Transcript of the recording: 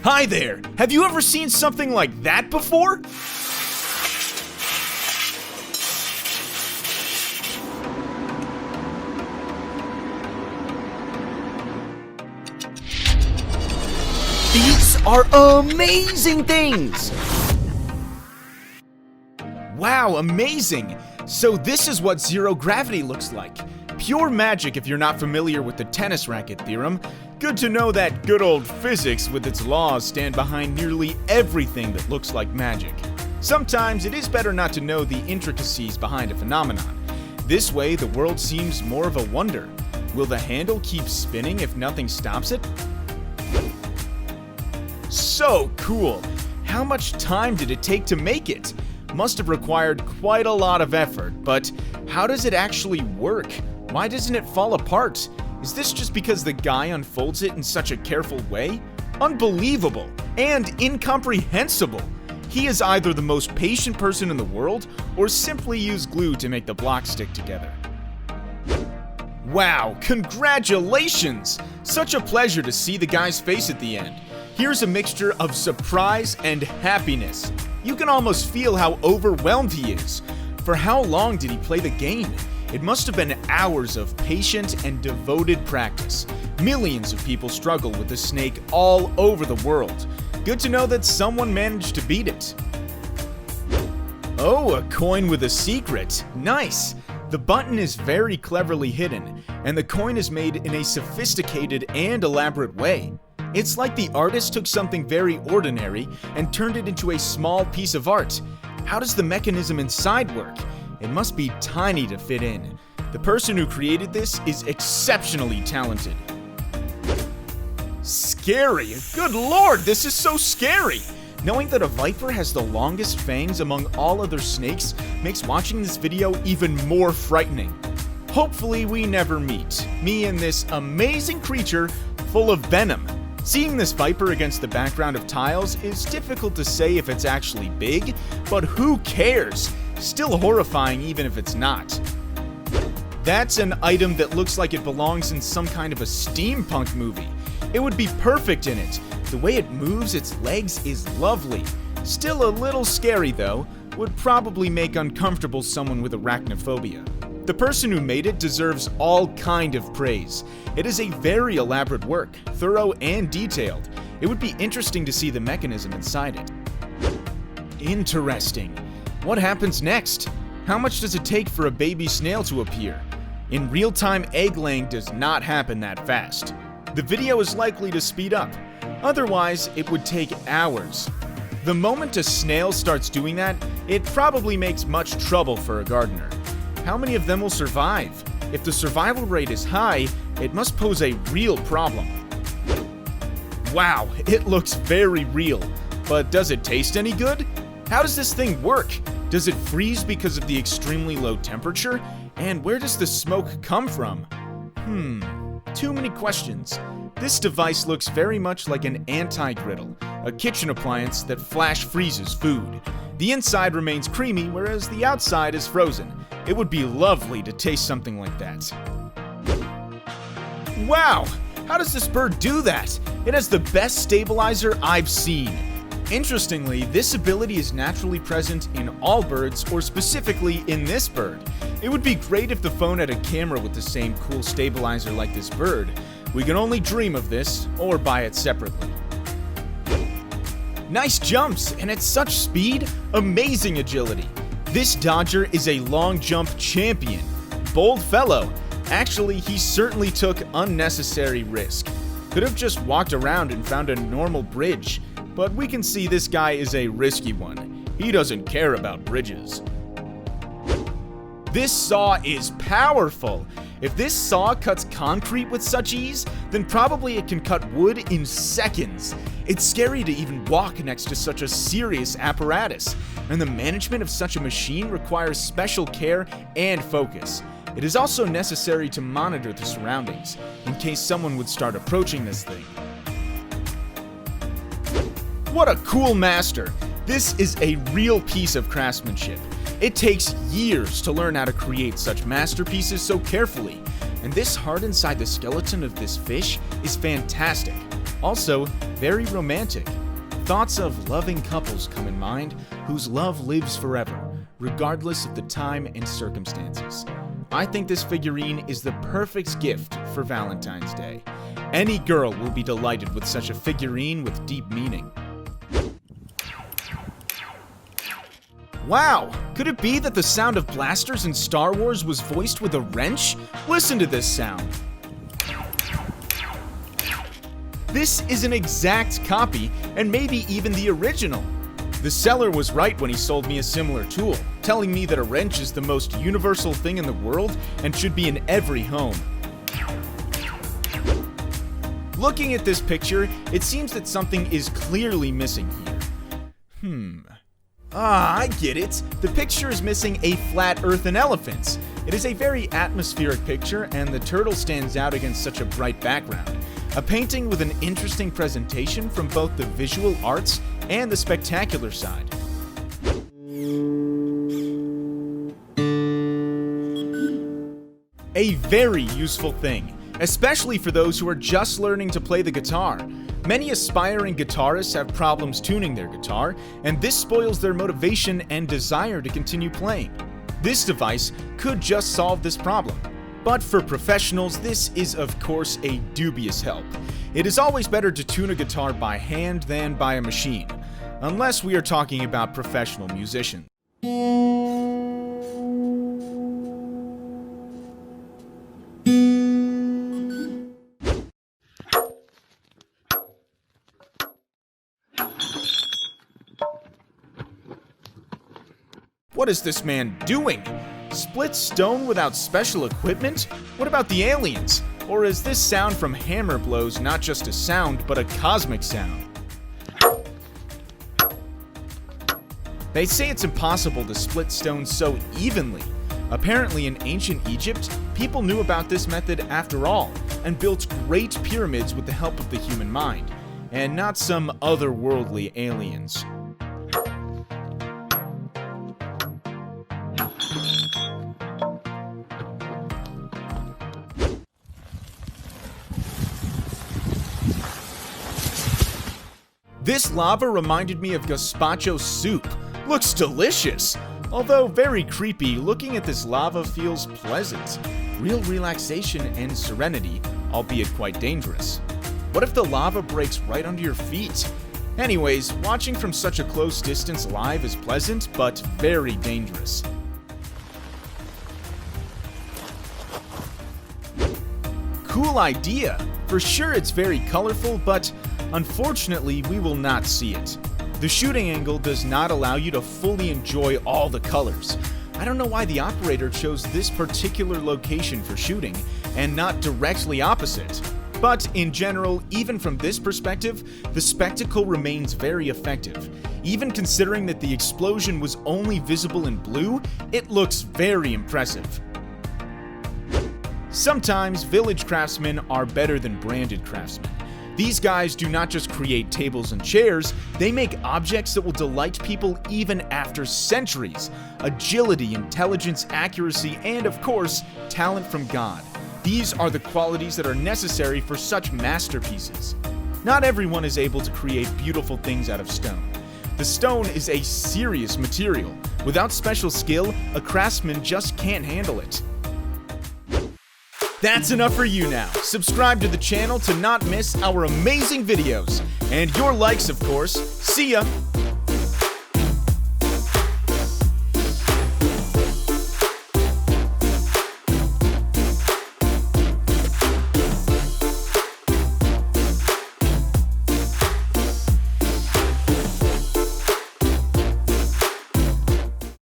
Hi there! Have you ever seen something like that before? These are amazing things! Wow, amazing! So this is what zero gravity looks like. Pure magic if you're not familiar with the tennis racket theorem. Good to know that good old physics with its laws stand behind nearly everything that looks like magic. Sometimes it is better not to know the intricacies behind a phenomenon. This way the world seems more of a wonder. Will the handle keep spinning if nothing stops it? So cool! How much time did it take to make it? Must have required quite a lot of effort, but how does it actually work? Why doesn't it fall apart? Is this just because the guy unfolds it in such a careful way? Unbelievable and incomprehensible. He is either the most patient person in the world or simply used glue to make the blocks stick together. Wow, congratulations! Such a pleasure to see the guy's face at the end. Here's a mixture of surprise and happiness. You can almost feel how overwhelmed he is. For how long did he play the game? It must have been hours of patient and devoted practice. Millions of people struggle with the snake all over the world. Good to know that someone managed to beat it. Oh, a coin with a secret. Nice. The button is very cleverly hidden, and the coin is made in a sophisticated and elaborate way. It's like the artist took something very ordinary and turned it into a small piece of art. How does the mechanism inside work? It must be tiny to fit in. The person who created this is exceptionally talented. Scary! Good lord, this is so scary! Knowing that a viper has the longest fangs among all other snakes makes watching this video even more frightening. Hopefully we never meet, me and this amazing creature full of venom. Seeing this viper against the background of tiles is difficult to say if it's actually big, but who cares? Still horrifying even if it's not. That's an item that looks like it belongs in some kind of a steampunk movie. It would be perfect in it. The way it moves its legs is lovely. Still a little scary though, would probably make uncomfortable someone with arachnophobia. The person who made it deserves all kind of praise. It is a very elaborate work, thorough and detailed. It would be interesting to see the mechanism inside it. Interesting. What happens next? How much does it take for a baby snail to appear? In real time, egg laying does not happen that fast. The video is likely to speed up. Otherwise, it would take hours. The moment a snail starts doing that, it probably makes much trouble for a gardener. How many of them will survive? If the survival rate is high, it must pose a real problem. Wow, it looks very real. But does it taste any good? How does this thing work? Does it freeze because of the extremely low temperature? And where does the smoke come from? Too many questions. This device looks very much like an anti-griddle, a kitchen appliance that flash freezes food. The inside remains creamy, whereas the outside is frozen. It would be lovely to taste something like that. Wow! How does this bird do that? It has the best stabilizer I've seen. Interestingly, this ability is naturally present in all birds, or specifically in this bird. It would be great if the phone had a camera with the same cool stabilizer like this bird. We can only dream of this, or buy it separately. Nice jumps, and at such speed, amazing agility. This dodger is a long jump champion. Bold fellow. Actually, he certainly took unnecessary risk. Could have just walked around and found a normal bridge. But we can see this guy is a risky one. He doesn't care about bridges. This saw is powerful. If this saw cuts concrete with such ease, then probably it can cut wood in seconds. It's scary to even walk next to such a serious apparatus, and the management of such a machine requires special care and focus. It is also necessary to monitor the surroundings, in case someone would start approaching this thing. What a cool master! This is a real piece of craftsmanship. It takes years to learn how to create such masterpieces so carefully, and this heart inside the skeleton of this fish is fantastic. Also, very romantic. Thoughts of loving couples come in mind whose love lives forever, regardless of the time and circumstances. I think this figurine is the perfect gift for Valentine's Day. Any girl will be delighted with such a figurine with deep meaning. Wow! Could it be that the sound of blasters in Star Wars was voiced with a wrench? Listen to this sound. This is an exact copy, and maybe even the original. The seller was right when he sold me a similar tool, telling me that a wrench is the most universal thing in the world and should be in every home. Looking at this picture, it seems that something is clearly missing here. I get it. The picture is missing a flat earth and elephants. It is a very atmospheric picture, and the turtle stands out against such a bright background. A painting with an interesting presentation from both the visual arts and the spectacular side. A very useful thing, especially for those who are just learning to play the guitar. Many aspiring guitarists have problems tuning their guitar, and this spoils their motivation and desire to continue playing. This device could just solve this problem. But for professionals, this is of course a dubious help. It is always better to tune a guitar by hand than by a machine, unless we are talking about professional musicians. What is this man doing? Split stone without special equipment? What about the aliens? Or is this sound from hammer blows not just a sound, but a cosmic sound? They say it's impossible to split stone so evenly. Apparently in ancient Egypt, people knew about this method after all, and built great pyramids with the help of the human mind, and not some otherworldly aliens. This lava reminded me of gazpacho soup. Looks delicious! Although very creepy, looking at this lava feels pleasant. Real relaxation and serenity, albeit quite dangerous. What if the lava breaks right under your feet? Anyways, watching from such a close distance live is pleasant, but very dangerous. Cool idea! For sure it's very colorful, but unfortunately we will not see it. The shooting angle does not allow you to fully enjoy all the colors. I don't know why the operator chose this particular location for shooting, and not directly opposite. But in general, even from this perspective, the spectacle remains very effective. Even considering that the explosion was only visible in blue, it looks very impressive. Sometimes village craftsmen are better than branded craftsmen. These guys do not just create tables and chairs, they make objects that will delight people even after centuries. Agility, intelligence, accuracy, and of course, talent from God. These are the qualities that are necessary for such masterpieces. Not everyone is able to create beautiful things out of stone. The stone is a serious material. Without special skill, a craftsman just can't handle it. That's enough for you now. Subscribe to the channel to not miss our amazing videos. And your likes, of course. See ya!